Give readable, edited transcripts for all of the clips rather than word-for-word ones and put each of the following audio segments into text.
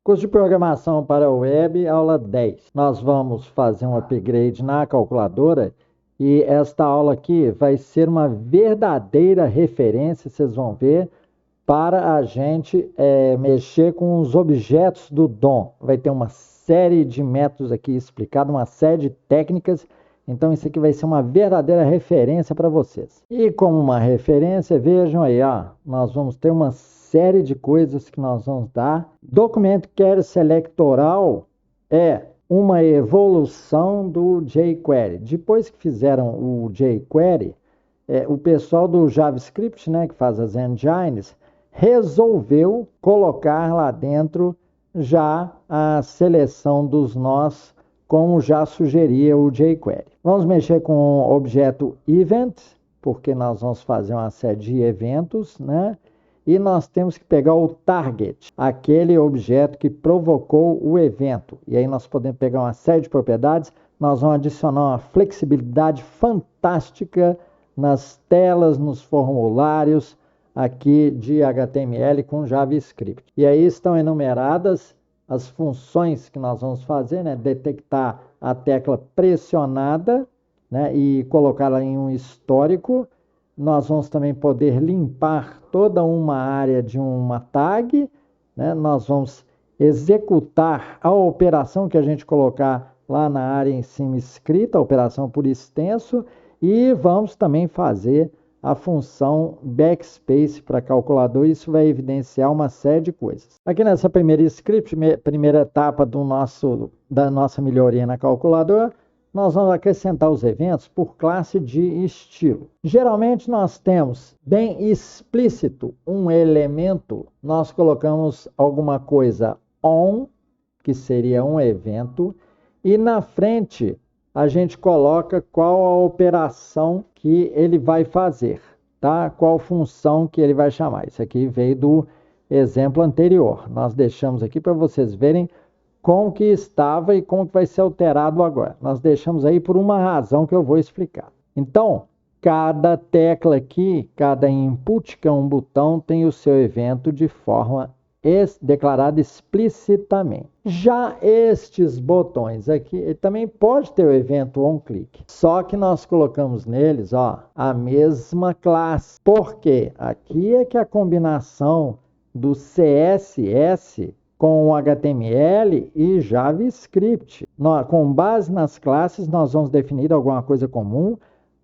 Curso de Programação para Web, aula 10. Nós vamos fazer um upgrade na calculadora e esta aula aqui vai ser uma verdadeira referência, vocês vão ver, para a gente mexer com os objetos do DOM. Vai ter uma série de métodos aqui explicados, uma série de técnicas. Então, isso aqui vai ser uma verdadeira referência para vocês. E como uma referência, vejam aí, ó, nós vamos ter uma série de coisas que nós vamos dar. Documento Query Selectoral é uma evolução do jQuery. Depois que fizeram o jQuery, o pessoal do JavaScript, né, que faz as engines, resolveu colocar lá dentro já a seleção dos nós, como já sugeria o jQuery. Vamos mexer com o objeto event, porque nós vamos fazer uma série de eventos, né? E nós temos que pegar o target, aquele objeto que provocou o evento. E aí nós podemos pegar uma série de propriedades, nós vamos adicionar uma flexibilidade fantástica nas telas, nos formulários aqui de HTML com JavaScript. E aí estão enumeradas as funções que nós vamos fazer, né? Detectar a tecla pressionada, né? E colocá-la em um histórico. Nós vamos também poder limpar toda uma área de uma tag, né? Nós vamos executar a operação que a gente colocar lá na área em cima escrita, a operação por extenso, e vamos também fazer a função backspace para calculador. Isso vai evidenciar uma série de coisas. Aqui nessa primeira script, primeira etapa da nossa melhoria na calculadora, nós vamos acrescentar os eventos por classe de estilo. Geralmente nós temos bem explícito um elemento, nós colocamos alguma coisa on, que seria um evento, e na frente a gente coloca qual a operação que ele vai fazer, tá? Qual função que ele vai chamar. Isso aqui veio do exemplo anterior. Nós deixamos aqui para vocês verem como que estava e como que vai ser alterado agora. Nós deixamos aí por uma razão que eu vou explicar. Então, cada tecla aqui, cada input, que é um botão, tem o seu evento de forma declarada explicitamente. Já estes botões aqui, ele também pode ter o evento onClick, só que nós colocamos neles, ó, a mesma classe. Por quê? Aqui é que a combinação do CSS com o HTML e JavaScript. Com base nas classes, nós vamos definir alguma coisa comum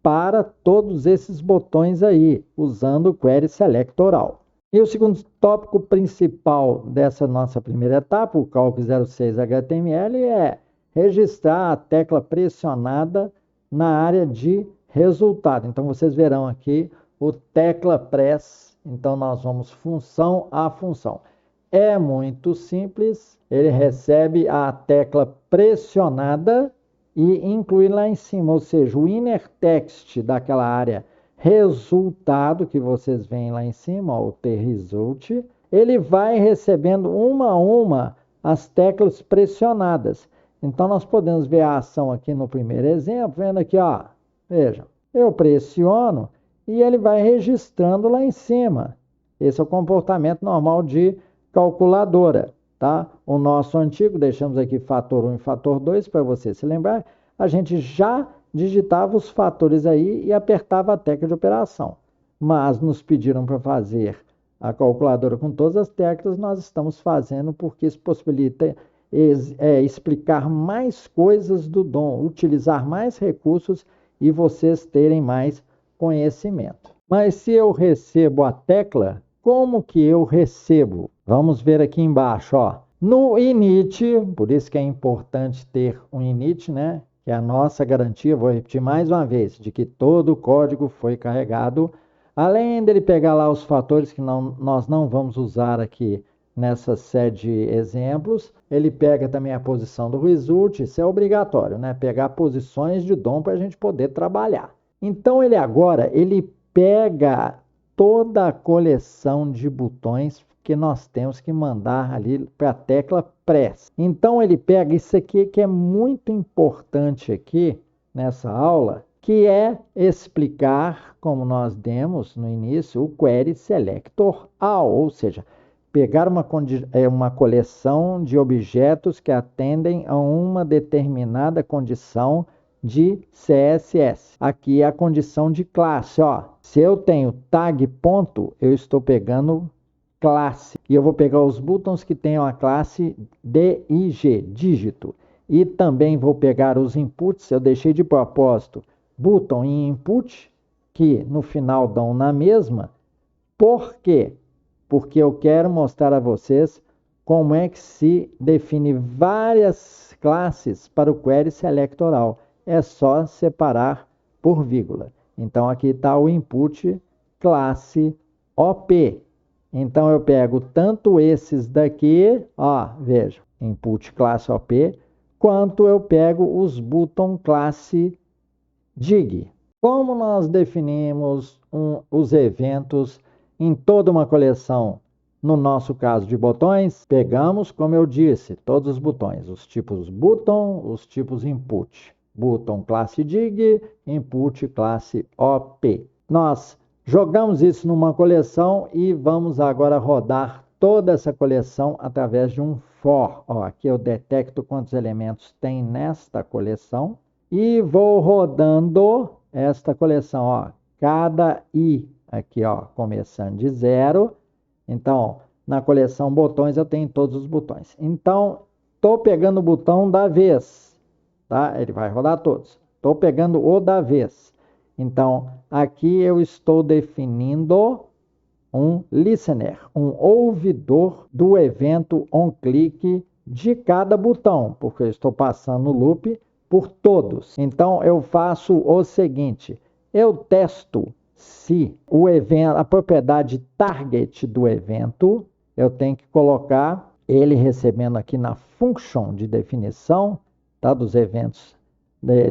para todos esses botões aí, usando o Query Selectoral. E o segundo tópico principal dessa nossa primeira etapa, o Calc 06 HTML, é registrar a tecla pressionada na área de resultado. Então, vocês verão aqui o tecla press. Então, nós vamos função a função. É muito simples, ele recebe a tecla pressionada e inclui lá em cima, ou seja, o inner text daquela área resultado que vocês veem lá em cima, ó, o T-result, ele vai recebendo uma a uma as teclas pressionadas. Então, nós podemos ver a ação aqui no primeiro exemplo, vendo aqui, ó, vejam, eu pressiono e ele vai registrando lá em cima. Esse é o comportamento normal de calculadora, tá? O nosso antigo, deixamos aqui fator 1 e fator 2, para você se lembrar, a gente já digitava os fatores aí e apertava a tecla de operação. Mas nos pediram para fazer a calculadora com todas as teclas, nós estamos fazendo porque isso possibilita explicar mais coisas do DOM, utilizar mais recursos e vocês terem mais conhecimento. Mas se eu recebo a tecla, como que eu recebo? Vamos ver aqui embaixo, ó. No init, por isso que é importante ter um init, né? Que é a nossa garantia, vou repetir mais uma vez, de que todo o código foi carregado. Além dele pegar lá os fatores que nós não vamos usar aqui nessa série de exemplos, ele pega também a posição do result, isso é obrigatório, né? Pegar posições de DOM para a gente poder trabalhar. Então, ele pega toda a coleção de botões que nós temos que mandar ali para a tecla press. Então, ele pega isso aqui que é muito importante aqui nessa aula, que é explicar, como nós demos no início, o Query Selector All, ou seja, pegar uma coleção de objetos que atendem a uma determinada condição de CSS. Aqui é a condição de classe. Ó. Se eu tenho tag ponto, eu estou pegando classe. E eu vou pegar os botões que tenham a classe DIG, dígito. E também vou pegar os inputs, eu deixei de propósito button e input, que no final dão na mesma. Por quê? Porque eu quero mostrar a vocês como é que se define várias classes para o query selectoral. É só separar por vírgula. Então, aqui está o input classe OP. Então, eu pego tanto esses daqui, ó, veja, input classe OP, quanto eu pego os button classe dig. Como nós definimos os eventos em toda uma coleção? No nosso caso de botões, pegamos, como eu disse, todos os botões, os tipos button, os tipos input. Button classe dig, input classe OP. Nós jogamos isso numa coleção e vamos agora rodar toda essa coleção através de um for. Ó, aqui eu detecto quantos elementos tem nesta coleção e vou rodando esta coleção. Ó, cada i aqui, ó, começando de 0. Então, na coleção botões eu tenho todos os botões. Então, estou pegando o botão da vez, tá? Ele vai rodar todos. Estou pegando o da vez. Então, aqui eu estou definindo um listener, um ouvidor do evento onClick de cada botão, porque eu estou passando o loop por todos. Então, eu faço o seguinte, eu testo se o evento, a propriedade target do evento, eu tenho que colocar ele recebendo aqui na function de definição, tá, dos eventos,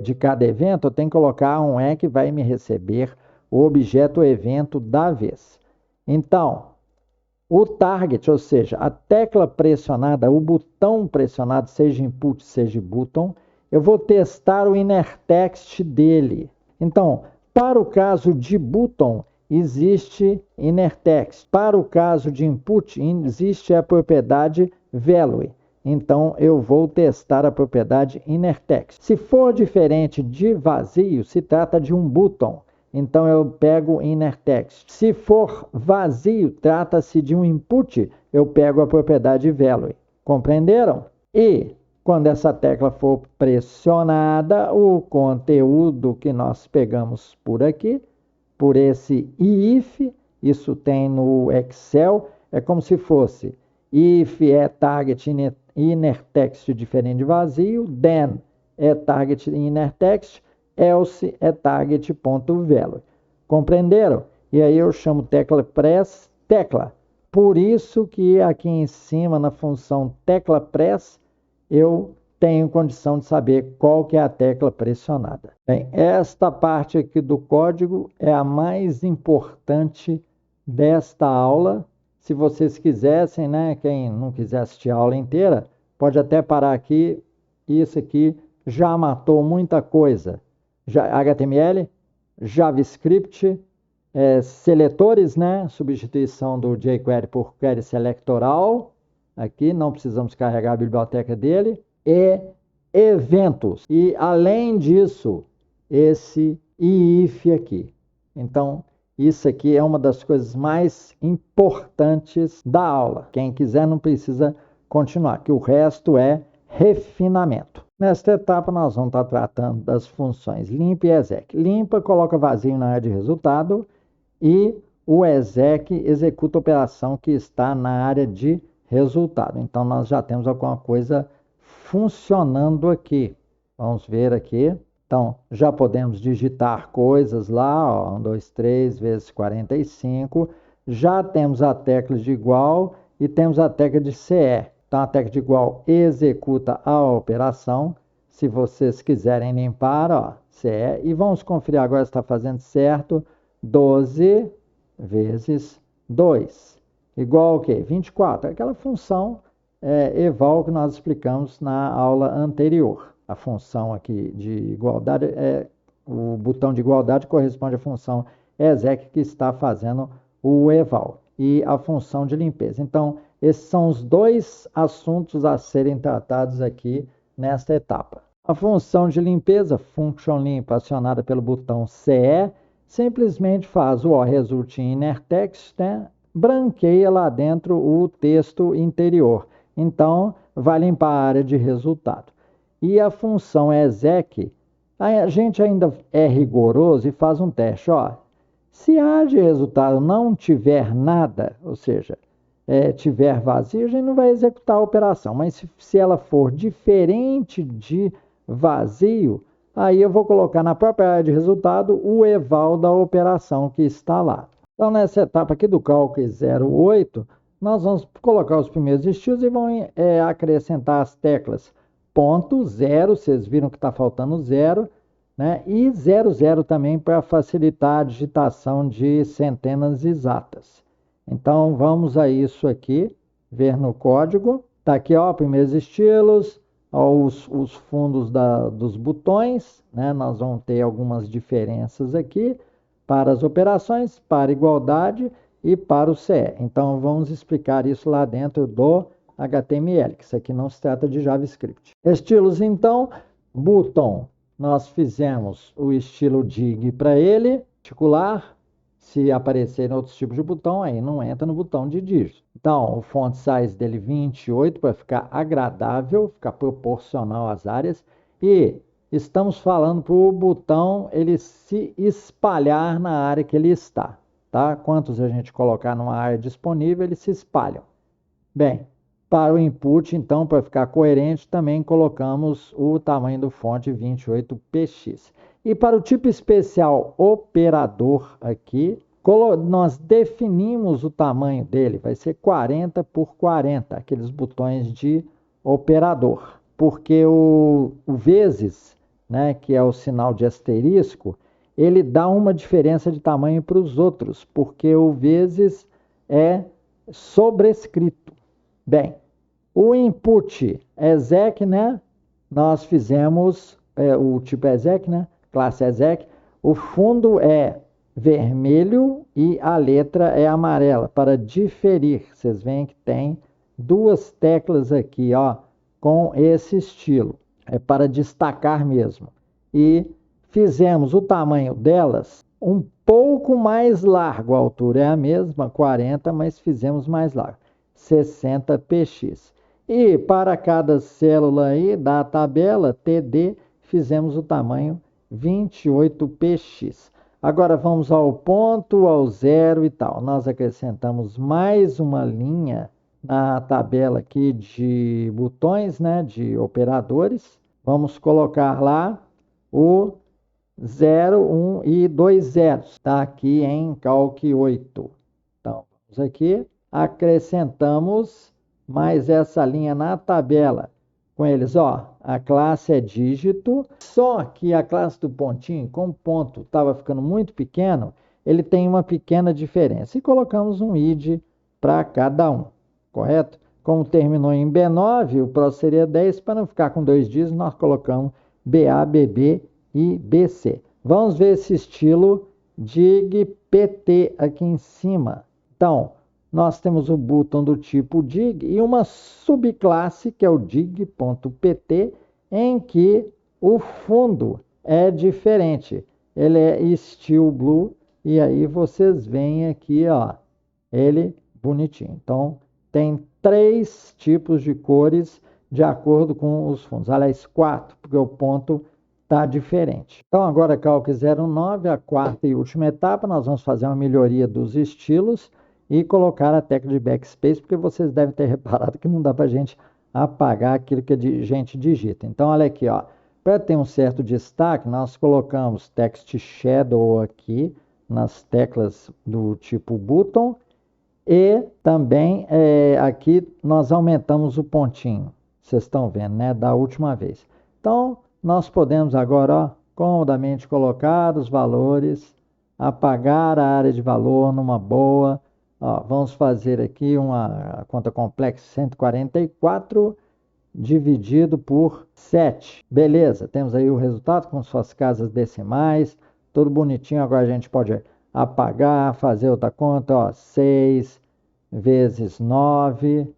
de cada evento, eu tenho que colocar um que vai me receber o objeto evento da vez. Então, o target, ou seja, a tecla pressionada, o botão pressionado, seja input, seja button, eu vou testar o inner text dele. Então, para o caso de button, existe inner text. Para o caso de input, existe a propriedade value. Então, eu vou testar a propriedade inner text. Se for diferente de vazio, se trata de um button. Então, eu pego inner text. Se for vazio, trata-se de um input, eu pego a propriedade value. Compreenderam? E quando essa tecla for pressionada, o conteúdo que nós pegamos por aqui, por esse if, isso tem no Excel, é como se fosse if é target inner text diferente de vazio, then é target inner text, else é target.value. Compreenderam? E aí eu chamo tecla press tecla. Por isso que aqui em cima, na função tecla press, eu tenho condição de saber qual que é a tecla pressionada. Bem, esta parte aqui do código é a mais importante desta aula. Se vocês quisessem, né, quem não quiser assistir a aula inteira, pode até parar aqui. Isso aqui já matou muita coisa. HTML, JavaScript, seletores, né, substituição do jQuery por query selectoral. Aqui não precisamos carregar a biblioteca dele. E eventos. E além disso, esse if aqui. Então, isso aqui é uma das coisas mais importantes da aula. Quem quiser não precisa continuar, que o resto é refinamento. Nesta etapa, nós vamos estar tratando das funções limpa e exec. Limpa coloca vazio na área de resultado e o exec executa a operação que está na área de resultado. Então, nós já temos alguma coisa funcionando aqui. Vamos ver aqui. Então, já podemos digitar coisas lá, ó, 1, 2, 3 vezes 45. Já temos a tecla de igual e temos a tecla de CE. Então, a tecla de igual executa a operação. Se vocês quiserem limpar, ó, CE. E vamos conferir agora se está fazendo certo. 12 vezes 2. Igual o quê? 24. Aquela função eval que nós explicamos na aula anterior. A função aqui de igualdade, o botão de igualdade corresponde à função exec que está fazendo o eval. e a função de limpeza. Então, esses são os dois assuntos a serem tratados aqui nesta etapa. A função de limpeza, function limp, acionada pelo botão CE, simplesmente faz o result in inner text, né? Branqueia lá dentro o texto interior. Então, vai limpar a área de resultado. E a função exec, a gente ainda é rigoroso e faz um teste. Se a área de resultado não tiver nada, ou seja, tiver vazio, a gente não vai executar a operação. Mas se ela for diferente de vazio, aí eu vou colocar na própria área de resultado o eval da operação que está lá. Então, nessa etapa aqui do cálculo 08, nós vamos colocar os primeiros estilos e vamos acrescentar as teclas ponto, zero, vocês viram que está faltando zero, né? E 00 também para facilitar a digitação de centenas exatas. Então, vamos a isso aqui, ver no código. Está aqui, primeiros estilos, os fundos dos botões, né? Nós vamos ter algumas diferenças aqui para as operações, para igualdade e para o CE. Então, vamos explicar isso lá dentro do HTML, que isso aqui não se trata de JavaScript. Estilos, então, botão. Nós fizemos o estilo dig para ele, particular. Se aparecerem outros tipos de botão, aí não entra no botão de dígito. Então, o font size dele 28 para ficar agradável, ficar proporcional às áreas. E estamos falando para o botão ele se espalhar na área que ele está. Tá? Quantos a gente colocar numa área disponível, eles se espalham. Bem, para o input, então, para ficar coerente, também colocamos o tamanho do fonte 28px. E para o tipo especial operador aqui, nós definimos o tamanho dele, vai ser 40 por 40, aqueles botões de operador. Porque o vezes, né, que é o sinal de asterisco, ele dá uma diferença de tamanho para os outros, porque o vezes é sobrescrito. Bem, o input exec, né? Nós fizemos o tipo exec, né? Classe exec. O fundo é vermelho e a letra é amarela para diferir. Vocês veem que tem duas teclas aqui, com esse estilo. É para destacar mesmo. E fizemos o tamanho delas um pouco mais largo. A altura é a mesma, 40, mas fizemos mais largo. 60px. E para cada célula aí da tabela TD, fizemos o tamanho 28px. Agora vamos ao ponto, ao zero e tal. Nós acrescentamos mais uma linha na tabela aqui de botões, né, de operadores. Vamos colocar lá o 0, 1 e 2 zeros. Está aqui em Calc 8. Então, vamos aqui. Acrescentamos mais essa linha na tabela. Com eles, a classe é dígito, só que a classe do pontinho, como o ponto estava ficando muito pequeno, ele tem uma pequena diferença. E colocamos um id para cada um, correto? Como terminou em B9, o próximo seria 10, para não ficar com dois dígitos, nós colocamos BA, BB e BC. Vamos ver esse estilo dig PT aqui em cima. Então, nós temos o botão do tipo dig e uma subclasse, que é o dig.pt, em que o fundo é diferente. Ele é steel blue e aí vocês veem aqui, ele bonitinho. Então, tem 3 tipos de cores de acordo com os fundos. Aliás, 4, porque o ponto está diferente. Então, agora, Calc 09, a quarta e última etapa, nós vamos fazer uma melhoria dos estilos e colocar a tecla de backspace, porque vocês devem ter reparado que não dá para a gente apagar aquilo que a gente digita. Então, olha aqui, para ter um certo destaque, nós colocamos text shadow aqui nas teclas do tipo button e também aqui nós aumentamos o pontinho. Vocês estão vendo, né? Da última vez. Então, nós podemos agora, comodamente colocar os valores, apagar a área de valor numa boa. Vamos fazer aqui uma conta complexa 144 dividido por 7. Beleza, temos aí o resultado com suas casas decimais, tudo bonitinho. Agora a gente pode apagar, fazer outra conta, 6, vezes 9,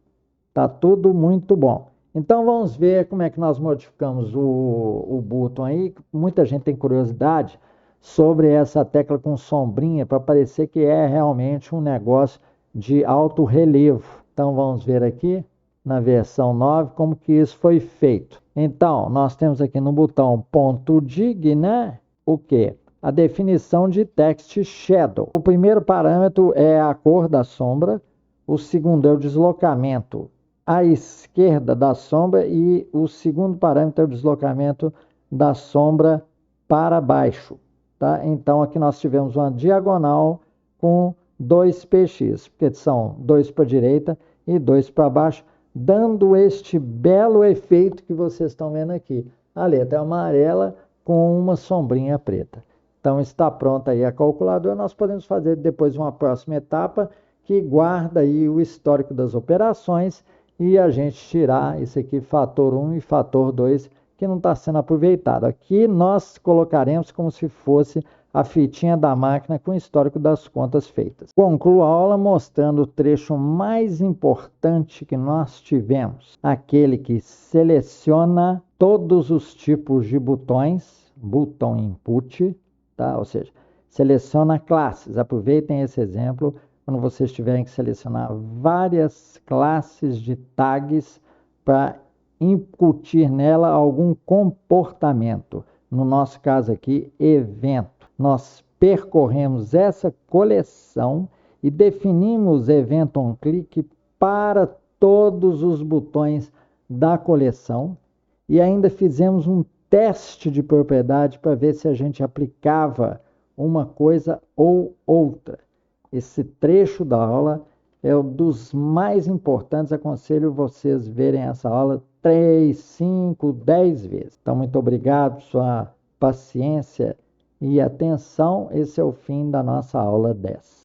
tá tudo muito bom. Então vamos ver como é que nós modificamos o botão aí. Muita gente tem curiosidade sobre essa tecla com sombrinha para parecer que é realmente um negócio de alto relevo. Então vamos ver aqui na versão 9 como que isso foi feito. Então nós temos aqui no botão ponto dig, né? O que? A definição de text shadow. O primeiro parâmetro é a cor da sombra, o segundo é o deslocamento à esquerda da sombra e o segundo parâmetro é o deslocamento da sombra para baixo. Tá? Então aqui nós tivemos uma diagonal com 2 px, porque são 2 para a direita e 2 para baixo, dando este belo efeito que vocês estão vendo aqui. A letra é amarela com uma sombrinha preta. Então está pronta aí a calculadora, nós podemos fazer depois uma próxima etapa que guarda aí o histórico das operações e a gente tirar isso aqui, fator 1 e fator 2, que não está sendo aproveitado. Aqui nós colocaremos como se fosse a fitinha da máquina com o histórico das contas feitas. Concluo a aula mostrando o trecho mais importante que nós tivemos, aquele que seleciona todos os tipos de botões, button input, tá? Ou seja, seleciona classes. Aproveitem esse exemplo quando vocês tiverem que selecionar várias classes de tags para incutir nela algum comportamento. No nosso caso aqui, evento. Nós percorremos essa coleção e definimos evento onClick para todos os botões da coleção e ainda fizemos um teste de propriedade para ver se a gente aplicava uma coisa ou outra. Esse trecho da aula é um dos mais importantes. Aconselho vocês verem essa aula 3, 5, 10 vezes. Então, muito obrigado por sua paciência e atenção. Esse é o fim da nossa aula 10.